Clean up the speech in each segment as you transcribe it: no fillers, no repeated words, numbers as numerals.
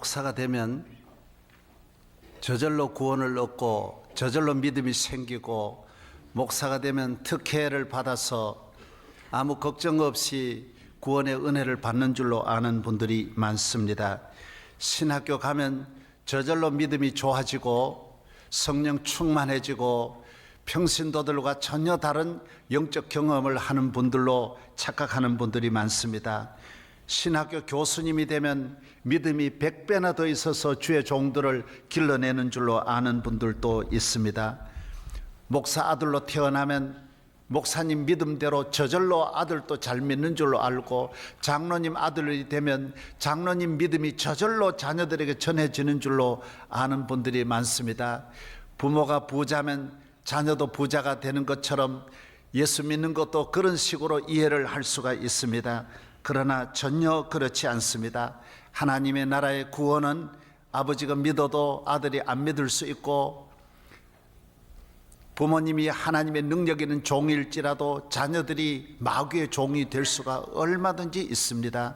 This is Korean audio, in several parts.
목사가 되면 저절로 구원을 얻고 저절로 믿음이 생기고 목사가 되면 특혜를 받아서 아무 걱정 없이 구원의 은혜를 받는 줄로 아는 분들이 많습니다. 신학교 가면 저절로 믿음이 좋아지고 성령 충만해지고 평신도들과 전혀 다른 영적 경험을 하는 분들로 착각하는 분들이 많습니다. 신학교 교수님이 되면 믿음이 100배나 더 있어서 주의 종들을 길러내는 줄로 아는 분들도 있습니다. 목사 아들로 태어나면 목사님 믿음대로 저절로 아들도 잘 믿는 줄로 알고, 장로님 아들이 되면 장로님 믿음이 저절로 자녀들에게 전해지는 줄로 아는 분들이 많습니다. 부모가 부자면 자녀도 부자가 되는 것처럼 예수 믿는 것도 그런 식으로 이해를 할 수가 있습니다. 그러나 전혀 그렇지 않습니다. 하나님의 나라의 구원은 아버지가 믿어도 아들이 안 믿을 수 있고, 부모님이 하나님의 능력 있는 종일지라도 자녀들이 마귀의 종이 될 수가 얼마든지 있습니다.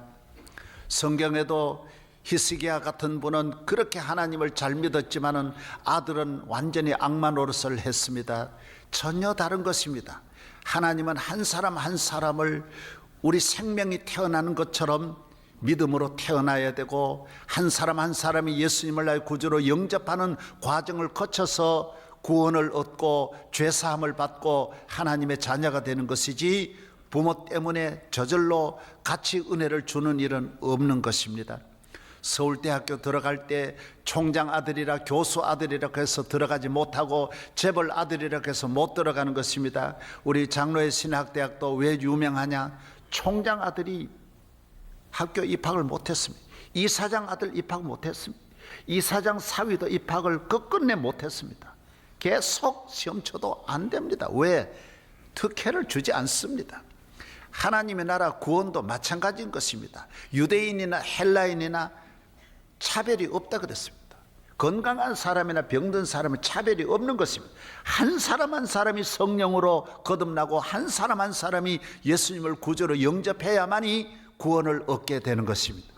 성경에도 히스기야 같은 분은 그렇게 하나님을 잘 믿었지만은 아들은 완전히 악마 노릇을 했습니다. 전혀 다른 것입니다. 하나님은 한 사람 한 사람을 우리 생명이 태어나는 것처럼 믿음으로 태어나야 되고, 한 사람 한 사람이 예수님을 나의 구주로 영접하는 과정을 거쳐서 구원을 얻고 죄사함을 받고 하나님의 자녀가 되는 것이지, 부모 때문에 저절로 같이 은혜를 주는 일은 없는 것입니다. 서울대학교 들어갈 때 총장 아들이라 교수 아들이라고 해서 들어가지 못하고 재벌 아들이라고 해서 못 들어가는 것입니다. 우리 장로의 신학대학도 왜 유명하냐? 총장 아들이 학교 입학을 못했습니다. 이사장 아들 입학 못했습니다. 이사장 사위도 입학을 끝끝내 못했습니다. 계속 시험 쳐도 안 됩니다. 왜? 특혜를 주지 않습니다. 하나님의 나라 구원도 마찬가지인 것입니다. 유대인이나 헬라인이나 차별이 없다 그랬습니다. 건강한 사람이나 병든 사람은 차별이 없는 것입니다. 한 사람 한 사람이 성령으로 거듭나고 한 사람 한 사람이 예수님을 구주로 영접해야만이 구원을 얻게 되는 것입니다.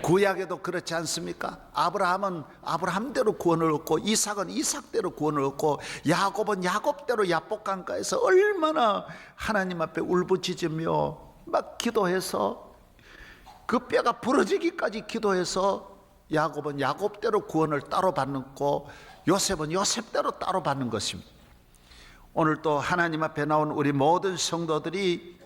구약에도 그렇지 않습니까? 아브라함은 아브라함대로 구원을 얻고, 이삭은 이삭대로 구원을 얻고, 야곱은 야곱대로 야복강가에서 얼마나 하나님 앞에 울부짖으며 막 기도해서 그 뼈가 부러지기까지 기도해서 야곱은 야곱대로 구원을 따로 받고, 요셉은 요셉대로 따로 받는 것입니다. 오늘 또 하나님 앞에 나온 우리 모든 성도들이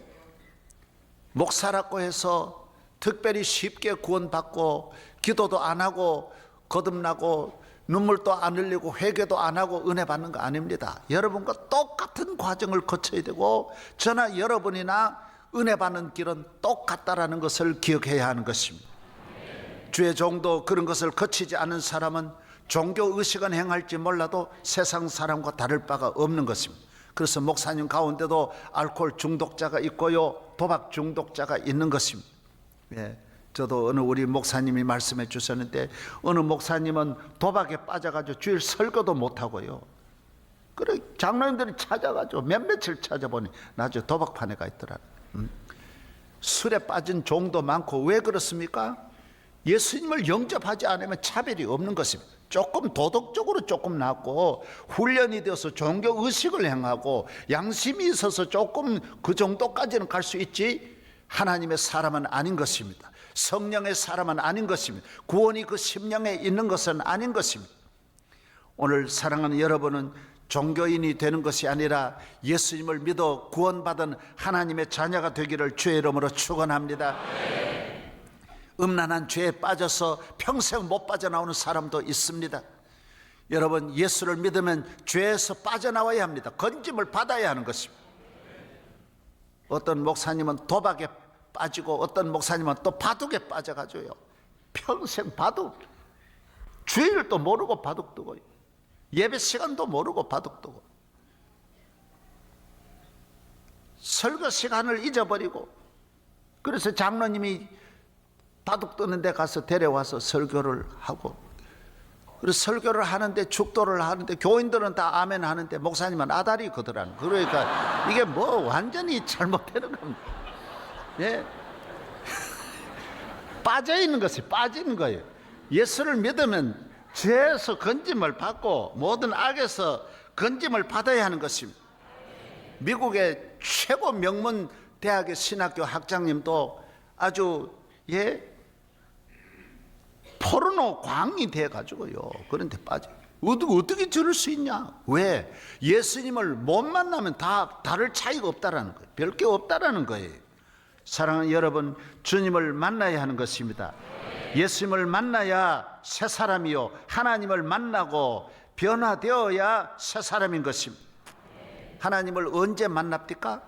목사라고 해서 특별히 쉽게 구원받고 기도도 안 하고 거듭나고 눈물도 안 흘리고 회개도 안 하고 은혜 받는 거 아닙니다. 여러분과 똑같은 과정을 거쳐야 되고, 저나 여러분이나 은혜 받는 길은 똑같다라는 것을 기억해야 하는 것입니다. 주의 종도 그런 것을 거치지 않은 사람은 종교 의식은 행할지 몰라도 세상 사람과 다를 바가 없는 것입니다. 그래서 목사님 가운데도 알코올 중독자가 있고요, 도박 중독자가 있는 것입니다. 예, 저도 어느 우리 목사님이 말씀해 주셨는데, 어느 목사님은 도박에 빠져가지고 주일 설교도 못하고요, 그래 장로님들이 찾아가지고 며칠 찾아보니 나중에 도박판에 가 있더라. 술에 빠진 종도 많고. 왜 그렇습니까? 예수님을 영접하지 않으면 차별이 없는 것입니다. 조금 도덕적으로 조금 낫고 훈련이 되어서 종교 의식을 행하고 양심이 있어서 조금 그 정도까지는 갈 수 있지, 하나님의 사람은 아닌 것입니다. 성령의 사람은 아닌 것입니다. 구원이 그 심령에 있는 것은 아닌 것입니다. 오늘 사랑하는 여러분은 종교인이 되는 것이 아니라 예수님을 믿어 구원받은 하나님의 자녀가 되기를 주의 이름으로 축원합니다. 음란한 죄에 빠져서 평생 못 빠져나오는 사람도 있습니다. 여러분, 예수를 믿으면 죄에서 빠져나와야 합니다. 건짐을 받아야 하는 것입니다. 어떤 목사님은 도박에 빠지고 어떤 목사님은 또 바둑에 빠져가지고요, 평생 바둑, 주일도 모르고 바둑 두고, 예배 시간도 모르고 바둑 두고, 설교 시간을 잊어버리고, 그래서 장로님이 바둑 두는 데 가서 데려와서 설교를 하고, 그래서 설교를 하는데, 축도를 하는데 교인들은 다 아멘 하는데 목사님은 아다리 거더라는. 그러니까 이게 뭐 완전히 잘못되는 겁니다. 예? 빠져 있는 것이 빠지는 거예요. 예수를 믿으면 죄에서 건짐을 받고 모든 악에서 건짐을 받아야 하는 것입니다. 미국의 최고 명문 대학의 신학교 학장님도 아주 포르노 광이 돼가지고요, 그런데 빠져. 어떻게 저럴 수 있냐? 왜? 예수님을 못 만나면 다 다를 차이가 없다라는 거예요. 별게 없다라는 거예요. 사랑하는 여러분, 주님을 만나야 하는 것입니다. 예수님을 만나야 새 사람이요, 하나님을 만나고 변화되어야 새 사람인 것입니다. 하나님을 언제 만납니까?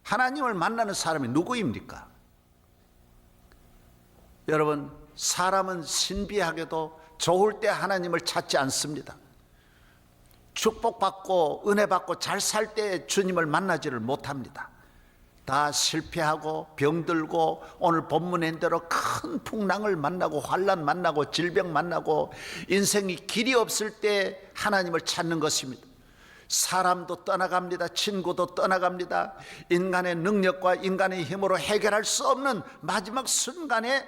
하나님을 만나는 사람이 누구입니까? 여러분, 사람은 신비하게도 좋을 때 하나님을 찾지 않습니다. 축복받고 은혜받고 잘 살 때 주님을 만나지를 못합니다. 다 실패하고 병들고 오늘 본문인 대로 큰 풍랑을 만나고 환난 만나고 질병 만나고 인생이 길이 없을 때 하나님을 찾는 것입니다. 사람도 떠나갑니다. 친구도 떠나갑니다. 인간의 능력과 인간의 힘으로 해결할 수 없는 마지막 순간에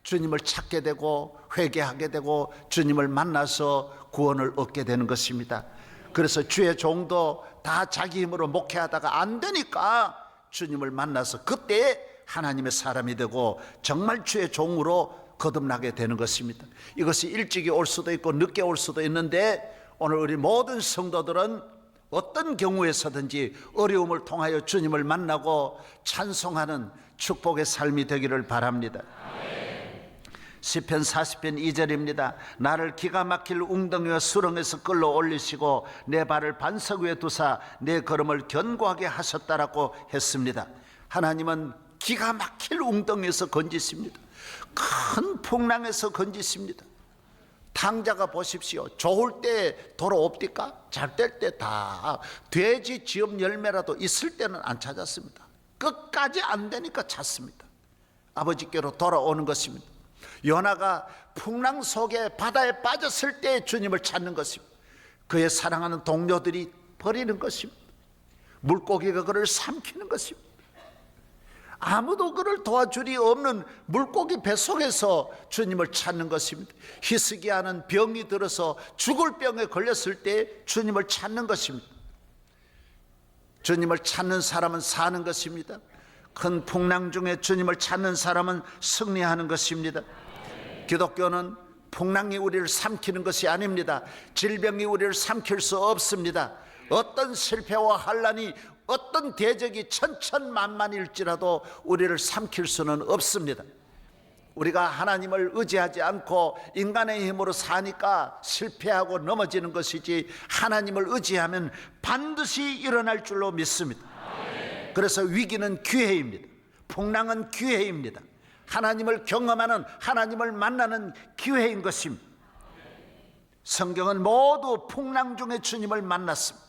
주님을 찾게 되고 회개하게 되고 주님을 만나서 구원을 얻게 되는 것입니다. 그래서 주의 종도 다 자기 힘으로 목회하다가 안 되니까 주님을 만나서 그때 하나님의 사람이 되고 정말 주의 종으로 거듭나게 되는 것입니다. 이것이 일찍이 올 수도 있고 늦게 올 수도 있는데 오늘 우리 모든 성도들은 어떤 경우에서든지 어려움을 통하여 주님을 만나고 찬송하는 축복의 삶이 되기를 바랍니다. 시편 40편 2절입니다. 나를 기가 막힐 웅덩이와 수렁에서 끌어 올리시고 내 발을 반석 위에 두사 내 걸음을 견고하게 하셨다라고 했습니다. 하나님은 기가 막힐 웅덩이에서 건지십니다. 큰 풍랑에서 건지십니다. 탕자가 보십시오. 좋을 때 돌아옵니까? 잘 될 때 다 돼지 지업 열매라도 있을 때는 안 찾았습니다. 끝까지 안 되니까 찾습니다. 아버지께로 돌아오는 것입니다. 요나가 풍랑 속에 바다에 빠졌을 때 주님을 찾는 것입니다. 그의 사랑하는 동료들이 버리는 것입니다. 물고기가 그를 삼키는 것입니다. 아무도 그를 도와줄이 없는 물고기 뱃속에서 주님을 찾는 것입니다. 히스기야는 병이 들어서 죽을 병에 걸렸을 때 주님을 찾는 것입니다. 주님을 찾는 사람은 사는 것입니다. 큰 풍랑 중에 주님을 찾는 사람은 승리하는 것입니다. 기독교는 풍랑이 우리를 삼키는 것이 아닙니다. 질병이 우리를 삼킬 수 없습니다. 어떤 실패와 환난이 어떤 대적이 천천만만일지라도 우리를 삼킬 수는 없습니다. 우리가 하나님을 의지하지 않고 인간의 힘으로 사니까 실패하고 넘어지는 것이지 하나님을 의지하면 반드시 일어날 줄로 믿습니다. 그래서 위기는 기회입니다. 풍랑은 기회입니다. 하나님을 경험하는, 하나님을 만나는 기회인 것입니다. 성경은 모두 풍랑 중에 주님을 만났습니다.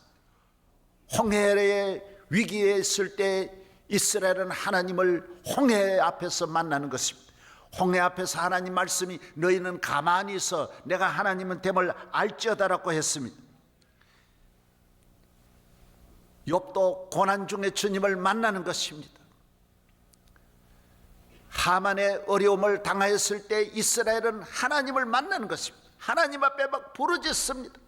홍해의 위기에 있을 때 이스라엘은 하나님을 홍해 앞에서 만나는 것입니다. 홍해 앞에서 하나님 말씀이 너희는 가만히 있어 내가 하나님은 됨을 알지어다라고 했습니다. 욥도 고난 중에 주님을 만나는 것입니다. 하만의 어려움을 당하였을 때 이스라엘은 하나님을 만나는 것입니다. 하나님 앞에 막 부르짖습니다.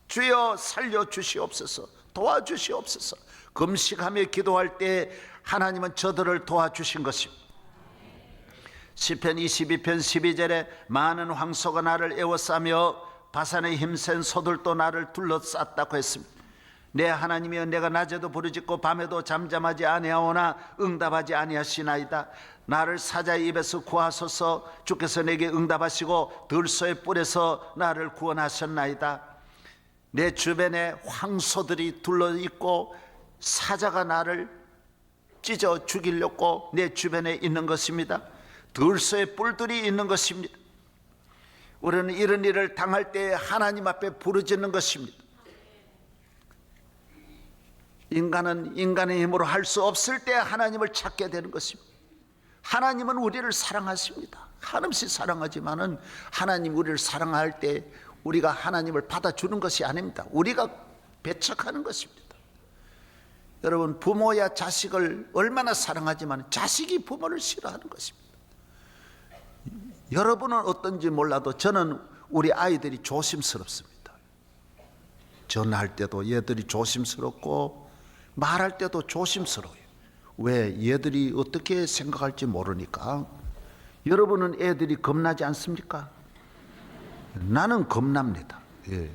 주여 살려주시옵소서, 도와주시옵소서. 금식하며 기도할 때 하나님은 저들을 도와주신 것입니다. 시편 22편 12절에 많은 황소가 나를 에워싸며 바산의 힘센 소들도 나를 둘러쌌다고 했습니다. 내 하나님이여 내가 낮에도 부르짖고 밤에도 잠잠하지 아니하오나 응답하지 아니하시나이다. 나를 사자의 입에서 구하소서. 주께서 내게 응답하시고 들소의 뿔에서 나를 구원하셨나이다. 내 주변에 황소들이 둘러있고 사자가 나를 찢어 죽이려고 내 주변에 있는 것입니다. 들소의 뿔들이 있는 것입니다. 우리는 이런 일을 당할 때 하나님 앞에 부르짖는 것입니다. 인간은 인간의 힘으로 할 수 없을 때 하나님을 찾게 되는 것입니다. 하나님은 우리를 사랑하십니다. 한없이 사랑하지만은 하나님 우리를 사랑할 때 우리가 하나님을 받아주는 것이 아닙니다. 우리가 배척하는 것입니다. 여러분, 부모야 자식을 얼마나 사랑하지만 자식이 부모를 싫어하는 것입니다. 여러분은 어떤지 몰라도 저는 우리 아이들이 조심스럽습니다. 전화할 때도 얘들이 조심스럽고 말할 때도 조심스러워요. 왜? 얘들이 어떻게 생각할지 모르니까. 여러분은 애들이 겁나지 않습니까? 나는 겁납니다. 예.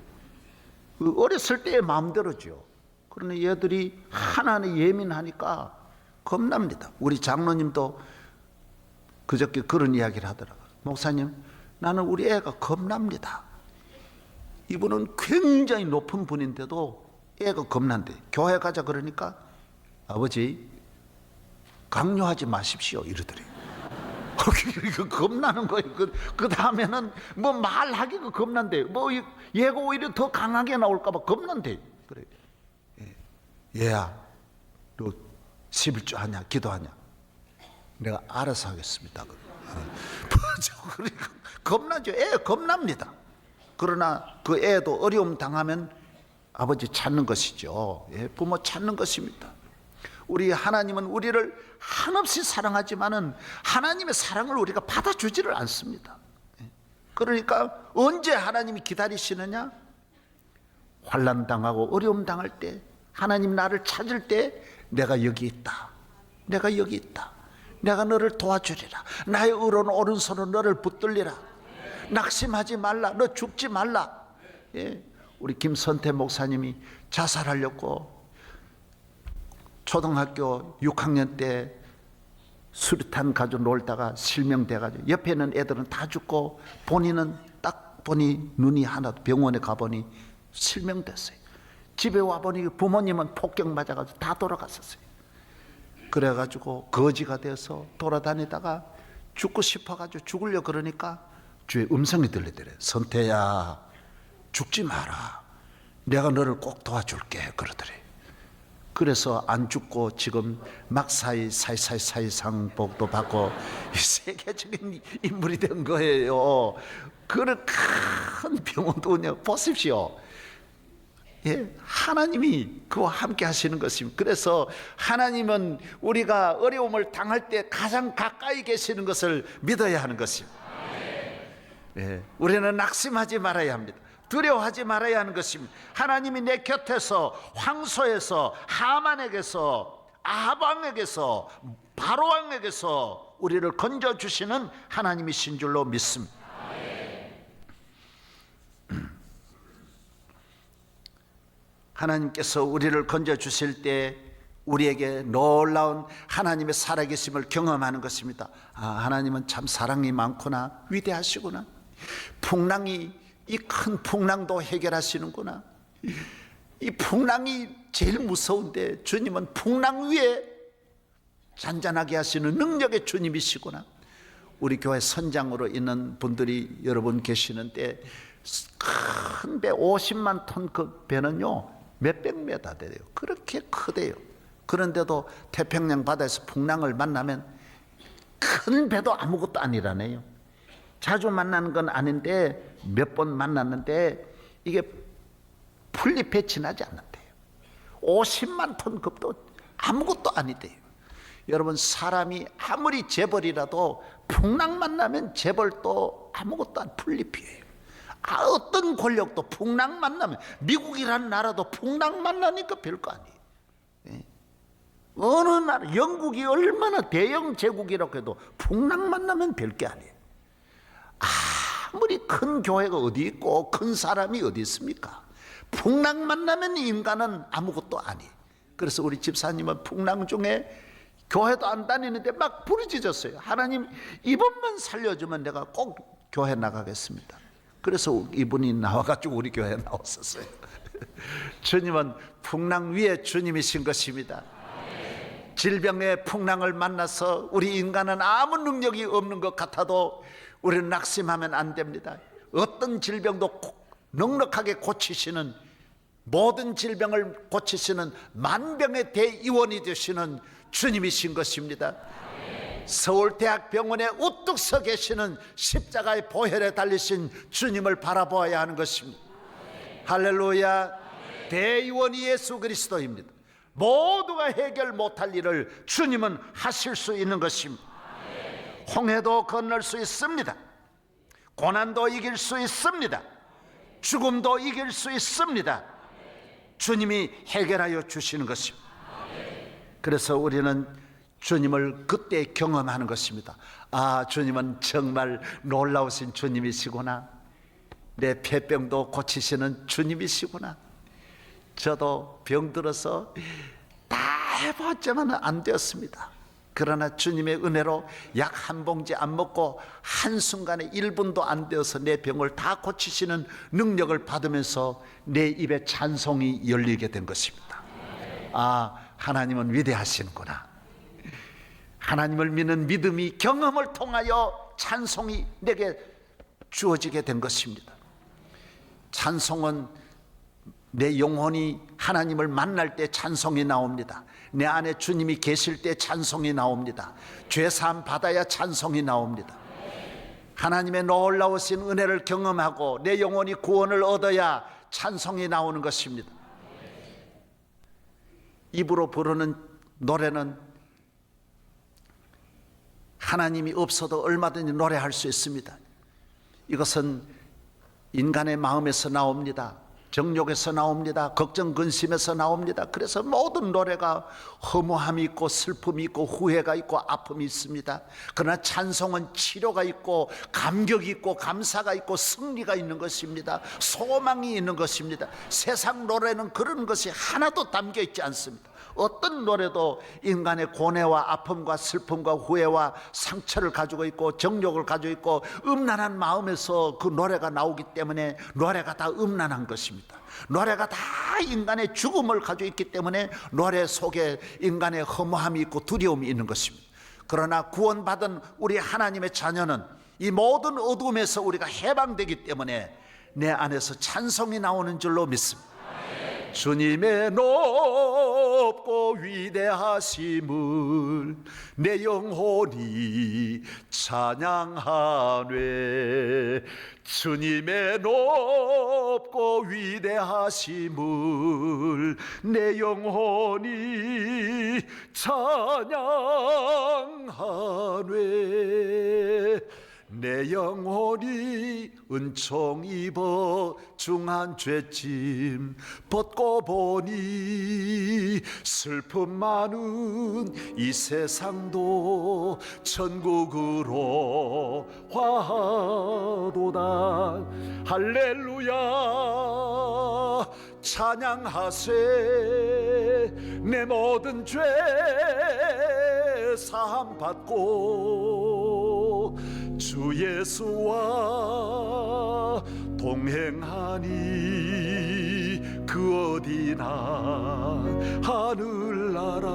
어렸을 때의 마음대로죠. 그러나 얘들이 하나하나 예민하니까 겁납니다. 우리 장로님도 그저께 그런 이야기를 하더라고요. 목사님, 나는 우리 애가 겁납니다. 이분은 굉장히 높은 분인데도 애가 겁난대. 교회 가자 그러니까 아버지 강요하지 마십시오 이러더래요. 겁나는 거예요. 그 다음에는 뭐 말하기가 겁난대. 뭐 얘가 오히려 더 강하게 나올까봐 겁난대. 그래. 얘야, 너 11조 하냐? 기도하냐? 내가 알아서 하겠습니다. 겁나죠. 애 겁납니다. 그러나 그 애도 어려움 당하면 아버지 찾는 것이죠. 예, 부모 찾는 것입니다. 우리 하나님은 우리를 한없이 사랑하지만은 하나님의 사랑을 우리가 받아주지를 않습니다. 그러니까 언제 하나님이 기다리시느냐? 환난 당하고 어려움 당할 때, 하나님 나를 찾을 때 내가 여기 있다. 내가 여기 있다. 내가 너를 도와주리라. 나의 의로운 오른손으로 너를 붙들리라. 낙심하지 말라. 너 죽지 말라. 예. 우리 김선태 목사님이 자살하려고 초등학교 6학년 때 수류탄 가지고 놀다가 실명돼가지고 옆에 있는 애들은 다 죽고 본인은 딱 보니 눈이 하나도, 병원에 가보니 실명됐어요. 집에 와보니 부모님은 폭격 맞아가지고 다 돌아갔었어요. 그래가지고 거지가 돼서 돌아다니다가 죽고 싶어가지고 죽으려 그러니까 주의 음성이 들리더래. 선태야, 죽지 마라. 내가 너를 꼭 도와줄게 그러더래. 그래서 안 죽고 지금 막사이 사이상 복도 받고 세계적인 인물이 된 거예요. 그런 큰 병원도 그냥 보십시오. 예, 하나님이 그와 함께 하시는 것입니다. 그래서 하나님은 우리가 어려움을 당할 때 가장 가까이 계시는 것을 믿어야 하는 것입니다. 예, 우리는 낙심하지 말아야 합니다. 두려워하지 말아야 하는 것입니다. 하나님이 내 곁에서, 황소에서, 하만에게서, 아합왕에게서, 바로왕에게서 우리를 건져주시는 하나님이신 줄로 믿습니다. 하나님께서 우리를 건져주실 때 우리에게 놀라운 하나님의 살아계심을 경험하는 것입니다. 아, 하나님은 참 사랑이 많구나, 위대하시구나. 풍랑이, 이 큰 풍랑도 해결하시는구나. 이 풍랑이 제일 무서운데 주님은 풍랑 위에 잔잔하게 하시는 능력의 주님이시구나. 우리 교회 선장으로 있는 분들이 여러분 계시는데 큰 배 50만 톤 그 배는요 몇백 메다 돼요. 그렇게 크대요. 그런데도 태평양 바다에서 풍랑을 만나면 큰 배도 아무것도 아니라네요. 자주 만나는 건 아닌데 몇 번 만났는데 이게 풀잎에 지나지 않는데요. 50만 톤 급도 아무것도 아니대요. 여러분, 사람이 아무리 재벌이라도 풍랑 만나면 재벌도 아무것도 안 풀잎이에요. 어떤 권력도 풍랑 만나면, 미국이라는 나라도 풍랑 만나니까 별거 아니에요. 예. 어느 나라, 영국이 얼마나 대영 제국이라고 해도 풍랑 만나면 별게 아니에요. 아무리 큰 교회가 어디 있고 큰 사람이 어디 있습니까? 풍랑 만나면 인간은 아무것도 아니에요. 그래서 우리 집사님은 풍랑 중에 교회도 안 다니는데 막 부르짖었어요. 하나님, 이번만 살려주면 내가 꼭 교회 나가겠습니다. 그래서 이분이 나와가지고 우리 교회에 나왔었어요. 주님은 풍랑 위에 주님이신 것입니다. 질병의 풍랑을 만나서 우리 인간은 아무 능력이 없는 것 같아도 우리는 낙심하면 안 됩니다. 어떤 질병도 넉넉하게 고치시는, 모든 질병을 고치시는 만병의 대의원이 되시는 주님이신 것입니다. 서울대학병원에 우뚝 서 계시는 십자가의 보혈에 달리신 주님을 바라보아야 하는 것입니다. 할렐루야. 대의원이 예수 그리스도입니다. 모두가 해결 못할 일을 주님은 하실 수 있는 것입니다. 홍해도 건널 수 있습니다. 고난도 이길 수 있습니다. 죽음도 이길 수 있습니다. 주님이 해결하여 주시는 것입니다. 그래서 우리는 주님을 그때 경험하는 것입니다. 아, 주님은 정말 놀라우신 주님이시구나. 내 폐병도 고치시는 주님이시구나. 저도 병들어서 다 해봤지만 안 되었습니다. 그러나 주님의 은혜로 약 한 봉지 안 먹고 한순간에 1분도 안 되어서 내 병을 다 고치시는 능력을 받으면서 내 입에 찬송이 열리게 된 것입니다. 아, 하나님은 위대하시는구나. 하나님을 믿는 믿음이 경험을 통하여 찬송이 내게 주어지게 된 것입니다. 찬송은 내 영혼이 하나님을 만날 때 찬송이 나옵니다. 내 안에 주님이 계실 때 찬송이 나옵니다. 죄사함 받아야 찬송이 나옵니다. 하나님의 놀라우신 은혜를 경험하고 내 영혼이 구원을 얻어야 찬송이 나오는 것입니다. 입으로 부르는 노래는 하나님이 없어도 얼마든지 노래할 수 있습니다. 이것은 인간의 마음에서 나옵니다. 정욕에서 나옵니다. 걱정 근심에서 나옵니다. 그래서 모든 노래가 허무함이 있고 슬픔이 있고 후회가 있고 아픔이 있습니다. 그러나 찬송은 치료가 있고 감격이 있고 감사가 있고 승리가 있는 것입니다. 소망이 있는 것입니다. 세상 노래는 그런 것이 하나도 담겨 있지 않습니다. 어떤 노래도 인간의 고뇌와 아픔과 슬픔과 후회와 상처를 가지고 있고 정욕을 가지고 있고 음란한 마음에서 그 노래가 나오기 때문에 노래가 다 음란한 것입니다. 노래가 다 인간의 죽음을 가지고 있기 때문에 노래 속에 인간의 허무함이 있고 두려움이 있는 것입니다. 그러나 구원받은 우리 하나님의 자녀는 이 모든 어둠에서 우리가 해방되기 때문에 내 안에서 찬송이 나오는 줄로 믿습니다. 주님의 높고 위대하심을 내 영혼이 찬양하네. 주님의 높고 위대하심을 내 영혼이 찬양하네. 내 영혼이 은총 입어 중한 죄짐 벗고 보니 슬픔 많은 이 세상도 천국으로 화도다. 할렐루야 찬양하세. 내 모든 죄 사함 받고 주 예수와 동행하니 그 어디나 하늘나라.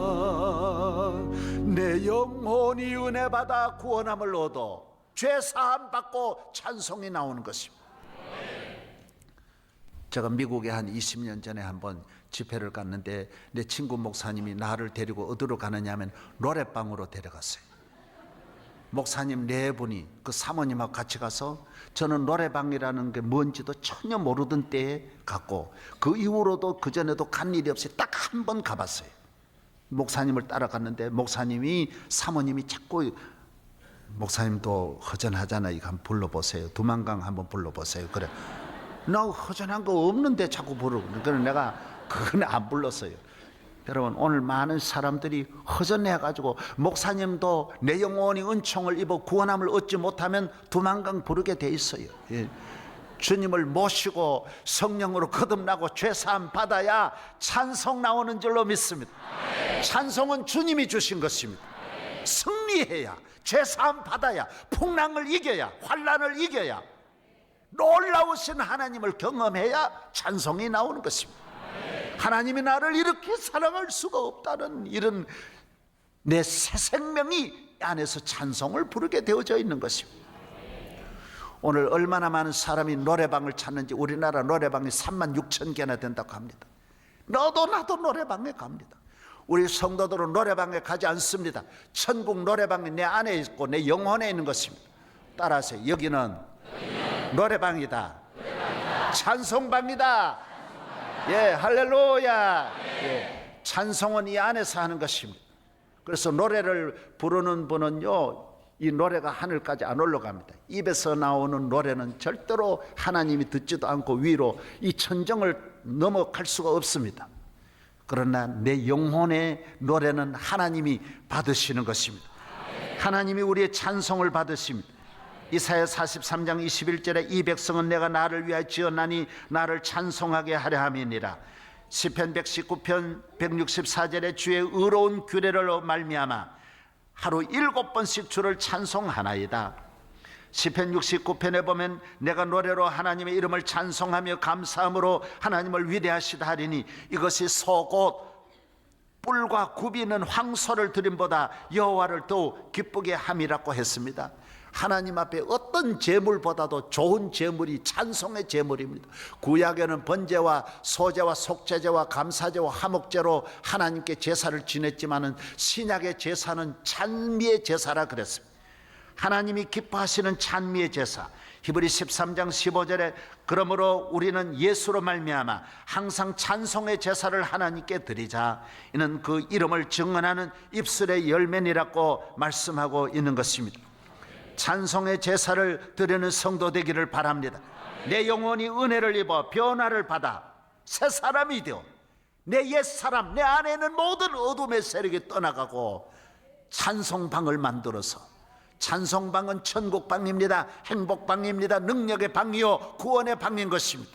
내 영혼이 은혜 받아 구원함을 얻어 죄 사함 받고 찬송이 나오는 것입니다. 제가 미국에 한 20년 전에 한번 집회를 갔는데 내 친구 목사님이 나를 데리고 어디로 가느냐 하면 노래방으로 데려갔어요. 목사님 네 분이 그 사모님하고 같이 가서 저는 노래방이라는 게 뭔지도 전혀 모르던 때에 갔고 그 이후로도 그전에도 간 일이 없이 딱 한 번 가봤어요. 목사님을 따라갔는데 목사님이 사모님이 자꾸 목사님도 허전하잖아, 이거 한번 불러보세요. 두만강 한번 불러보세요. 그래, 나 허전한 거 없는데 자꾸 부르고. 그래서 내가 그건 안 불렀어요. 여러분, 오늘 많은 사람들이 허전해가지고 목사님도 내 영혼이 은총을 입어 구원함을 얻지 못하면 두만강 부르게 돼 있어요. 예. 주님을 모시고 성령으로 거듭나고 죄사함 받아야 찬송 나오는 줄로 믿습니다. 찬송은 주님이 주신 것입니다. 승리해야, 죄사함 받아야, 풍랑을 이겨야, 환난을 이겨야, 놀라우신 하나님을 경험해야 찬송이 나오는 것입니다. 하나님이 나를 이렇게 사랑할 수가 없다는 이런 내 새 생명이 안에서 찬송을 부르게 되어져 있는 것입니다. 오늘 얼마나 많은 사람이 노래방을 찾는지. 우리나라 노래방이 36,000개나 된다고 합니다. 너도 나도 노래방에 갑니다. 우리 성도들은 노래방에 가지 않습니다. 천국 노래방이 내 안에 있고 내 영혼에 있는 것입니다. 따라하세요. 여기는 노래방이다. 찬송방이다. 예, 할렐루야. 예, 찬송은 이 안에서 하는 것입니다. 그래서 노래를 부르는 분은요, 이 노래가 하늘까지 안 올라갑니다. 입에서 나오는 노래는 절대로 하나님이 듣지도 않고 위로 이 천정을 넘어갈 수가 없습니다. 그러나 내 영혼의 노래는 하나님이 받으시는 것입니다. 하나님이 우리의 찬송을 받으십니다. 이사야 43장 21절에 이 백성은 내가 나를 위하여 지었나니 나를 찬송하게 하려 함이니라. 시편 119편 164절에 주의 의로운 규례를 말미암아 하루 7번씩 주를 찬송하나이다. 시편 69편에 보면 내가 노래로 하나님의 이름을 찬송하며 감사함으로 하나님을 위대하시다 하리니 이것이 소곧 뿔과 굽이는 황소를 드림보다 여호와를 더욱 기쁘게 함이라고 했습니다. 하나님 앞에 어떤 제물보다도 좋은 제물이 찬송의 제물입니다. 구약에는 번제와 소제와 속죄제와 감사제와 화목제로 하나님께 제사를 지냈지만은 신약의 제사는 찬미의 제사라 그랬습니다. 하나님이 기뻐하시는 찬미의 제사. 히브리 13장 15절에 그러므로 우리는 예수로 말미암아 항상 찬송의 제사를 하나님께 드리자. 이는 그 이름을 증언하는 입술의 열매니라고 말씀하고 있는 것입니다. 찬송의 제사를 드리는 성도 되기를 바랍니다. 내 영혼이 은혜를 입어 변화를 받아 새 사람이 되어 내 옛사람, 내 안에 있는 모든 어둠의 세력이 떠나가고 찬송방을 만들어서, 찬송방은 천국방입니다. 행복방입니다. 능력의 방이요 구원의 방인 것입니다.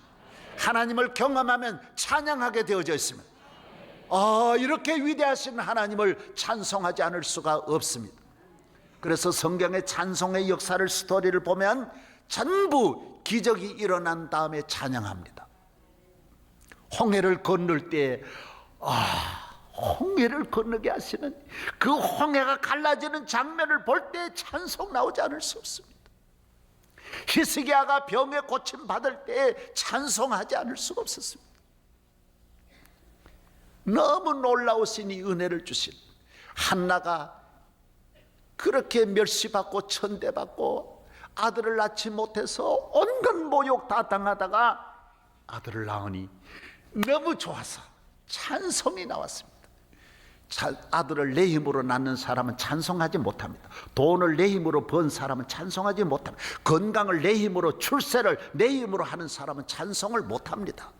하나님을 경험하면 찬양하게 되어져 있습니다. 이렇게 위대하신 하나님을 찬송하지 않을 수가 없습니다. 그래서 성경의 찬송의 역사를, 스토리를 보면 전부 기적이 일어난 다음에 찬양합니다. 홍해를 건널 때 홍해를 건너게 하시는 그 홍해가 갈라지는 장면을 볼 때 찬송 나오지 않을 수 없습니다. 히스기야가 병에 고침 받을 때 찬송하지 않을 수가 없었습니다. 너무 놀라우시니 은혜를 주신 한나가 그렇게 멸시받고 천대받고 아들을 낳지 못해서 온갖 모욕 다 당하다가 아들을 낳으니 너무 좋아서 찬송이 나왔습니다. 아들을 내 힘으로 낳는 사람은 찬송하지 못합니다. 돈을 내 힘으로 번 사람은 찬송하지 못합니다. 건강을 내 힘으로, 출세를 내 힘으로 하는 사람은 찬송을 못합니다.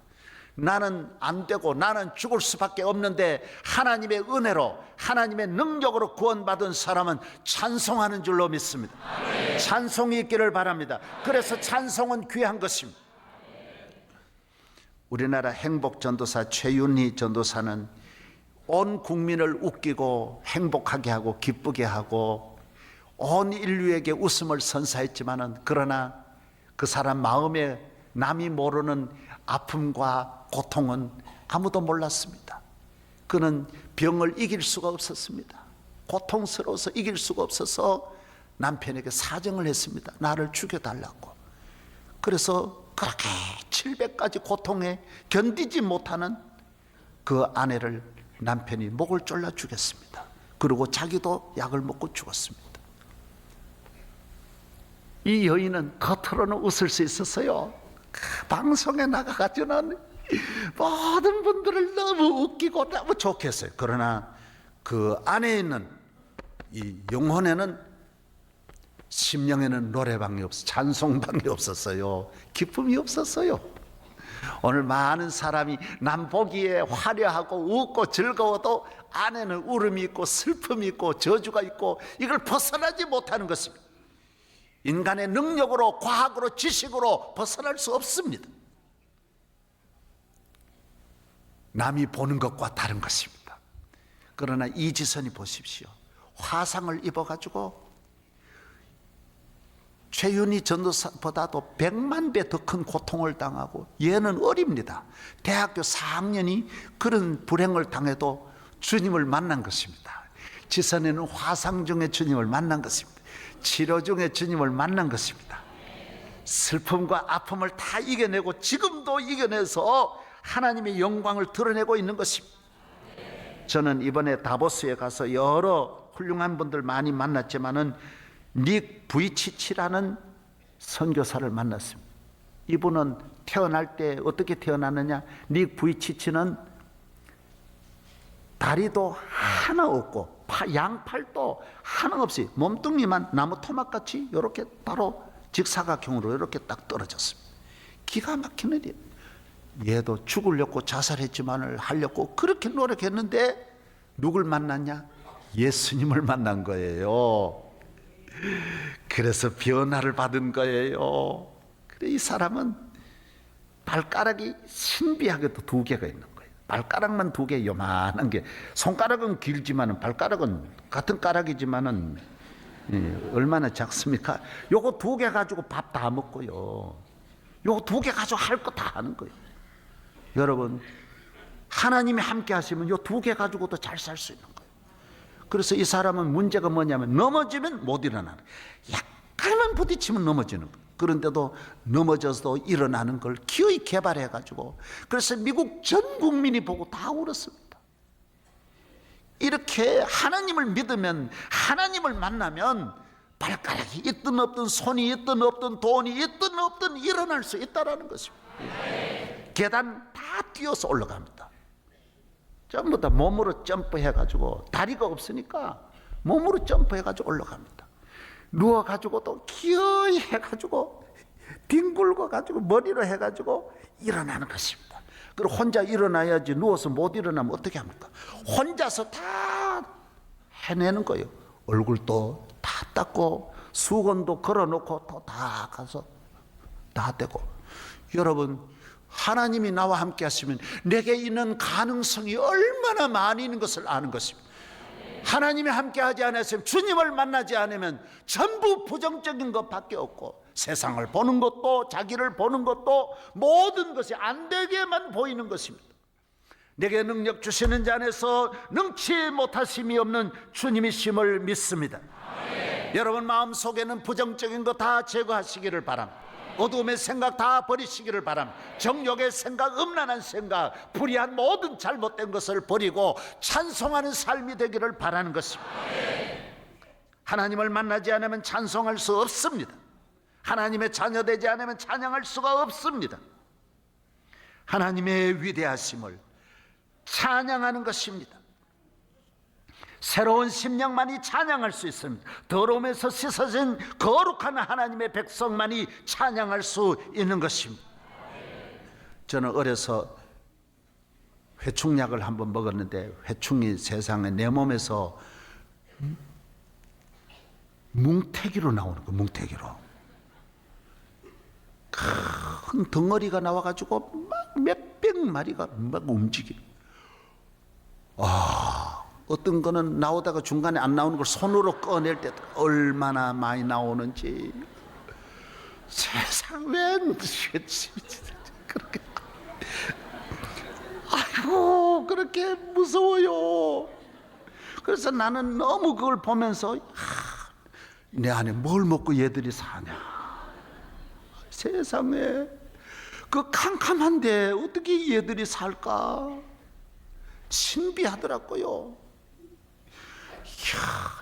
나는 안 되고 나는 죽을 수밖에 없는데 하나님의 은혜로, 하나님의 능력으로 구원받은 사람은 찬송하는 줄로 믿습니다. 찬송이 있기를 바랍니다. 그래서 찬송은 귀한 것입니다. 우리나라 행복전도사 최윤희 전도사는 온 국민을 웃기고 행복하게 하고 기쁘게 하고 온 인류에게 웃음을 선사했지만은, 그러나 그 사람 마음에 남이 모르는 아픔과 고통은 아무도 몰랐습니다. 그는 병을 이길 수가 없었습니다. 고통스러워서 이길 수가 없어서 남편에게 사정을 했습니다. 나를 죽여달라고. 그래서 그렇게 700가지 고통에 견디지 못하는 그 아내를 남편이 목을 졸라 죽였습니다. 그리고 자기도 약을 먹고 죽었습니다. 이 여인은 겉으로는 웃을 수 있었어요. 방송에 나가가지고는 모든 분들을 너무 웃기고 너무 좋게 했어요. 그러나 그 안에 있는 이 영혼에는, 심령에는 노래방이 찬송방이 없었어요. 기쁨이 없었어요. 오늘 많은 사람이 남 보기에 화려하고 웃고 즐거워도 안에는 울음이 있고 슬픔이 있고 저주가 있고 이걸 벗어나지 못하는 것입니다. 인간의 능력으로, 과학으로, 지식으로 벗어날 수 없습니다. 남이 보는 것과 다른 것입니다. 그러나 이지선이 보십시오. 화상을 입어가지고 최윤희 전도사보다도 100만 배 더 큰 고통을 당하고, 얘는 어립니다. 대학교 4학년이 그런 불행을 당해도 주님을 만난 것입니다. 지선에는 화상 중에 주님을 만난 것입니다. 치료 중에 주님을 만난 것입니다. 슬픔과 아픔을 다 이겨내고 지금도 이겨내서 하나님의 영광을 드러내고 있는 것입니다. 저는 이번에 다보스에 가서 여러 훌륭한 분들 많이 만났지만은 닉 부이치치라는 선교사를 만났습니다. 이분은 태어날 때 어떻게 태어났느냐? 닉 부이치치는 다리도 하나 없고 양팔도 한없이 몸뚱이만 나무 토막같이 이렇게 바로 직사각형으로 이렇게 딱 떨어졌습니다. 기가 막히는 일. 얘도 죽으려고 자살했지만을 하려고 그렇게 노력했는데 누굴 만났냐? 예수님을 만난 거예요. 그래서 변화를 받은 거예요. 그래, 이 사람은 발가락이 신비하게도 2개가 있는 거예요. 발가락만 2개 요만한 게, 손가락은 길지만은 발가락은 같은 가락이지만은 얼마나 작습니까? 요거 2개 가지고 밥 다 먹고요. 요거 2개 가지고 할 거 다 하는 거예요. 여러분, 하나님이 함께 하시면 요 2개 가지고도 잘 살 수 있는 거예요. 그래서 이 사람은 문제가 뭐냐면 넘어지면 못 일어나는, 약간만 부딪히면 넘어지는 거예요. 그런데도 넘어져서 일어나는 걸 기어이 개발해 가지고, 그래서 미국 전 국민이 보고 다 울었습니다. 이렇게 하나님을 믿으면, 하나님을 만나면 발가락이 있든 없든, 손이 있든 없든, 돈이 있든 없든 일어날 수 있다라는 것입니다. 계단 다 뛰어서 올라갑니다. 전부 다 몸으로 점프해 가지고, 다리가 없으니까 몸으로 점프해 가지고 올라갑니다. 누워 가지고도 기어이 해 가지고 뒹굴고 가지고 머리로 해 가지고 일어나는 것입니다. 그리고 혼자 일어나야지, 누워서 못 일어나면 어떻게 합니까? 혼자서 다 해내는 거예요. 얼굴도 다 닦고 수건도 걸어놓고 또 다 가서 다 떼고. 여러분, 하나님이 나와 함께 하시면 내게 있는 가능성이 얼마나 많이 있는 것을 아는 것입니다. 하나님이 함께 하지 않았으면, 주님을 만나지 않으면 전부 부정적인 것밖에 없고, 세상을 보는 것도, 자기를 보는 것도, 모든 것이 안 되게만 보이는 것입니다. 내게 능력 주시는 자 안에서 능치 못하심이 없는 주님이심을 믿습니다. 여러분 마음속에는 부정적인 거 다 제거하시기를 바랍니다. 어두움의 생각 다 버리시기를 바랍니다. 정욕의 생각, 음란한 생각, 불의한 모든 잘못된 것을 버리고 찬송하는 삶이 되기를 바라는 것입니다. 하나님을 만나지 않으면 찬송할 수 없습니다. 하나님의 자녀되지 않으면 찬양할 수가 없습니다. 하나님의 위대하심을 찬양하는 것입니다. 새로운 심령만이 찬양할 수 있습니다. 더러움에서 씻어진 거룩한 하나님의 백성만이 찬양할 수 있는 것입니다. 저는 어려서 회충약을 한번 먹었는데, 회충이 세상에 내 몸에서 뭉태기로 나오는 거예요. 뭉태기로 큰 덩어리가 나와가지고 막 몇백 마리가 막 움직이는. 어떤 거는 나오다가 중간에 안 나오는 걸 손으로 꺼낼 때 얼마나 많이 나오는지. 세상 웬 그렇게, 아이고 그렇게 무서워요. 그래서 나는 너무 그걸 보면서 내 안에 뭘 먹고 얘들이 사냐. 세상에 그 캄캄한데 어떻게 얘들이 살까 신비하더라고요.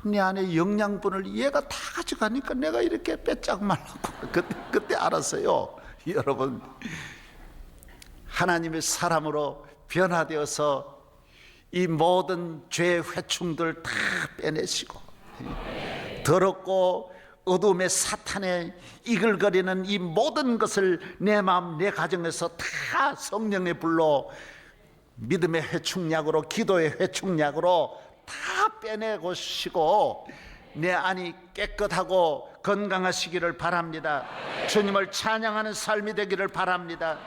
내 안에 영양분을 얘가 다 가져가니까 내가 이렇게 빼짝 말랐고, 그때 알았어요. 여러분, 하나님의 사람으로 변화되어서 이 모든 죄의 회충들 다 빼내시고, 더럽고 어둠의 사탄의 이글거리는 이 모든 것을 내 마음, 내 가정에서 다 성령의 불로, 믿음의 회충약으로, 기도의 회충약으로 다 빼내고 시고 내 안이 깨끗하고 건강하시기를 바랍니다. 주님을 찬양하는 삶이 되기를 바랍니다.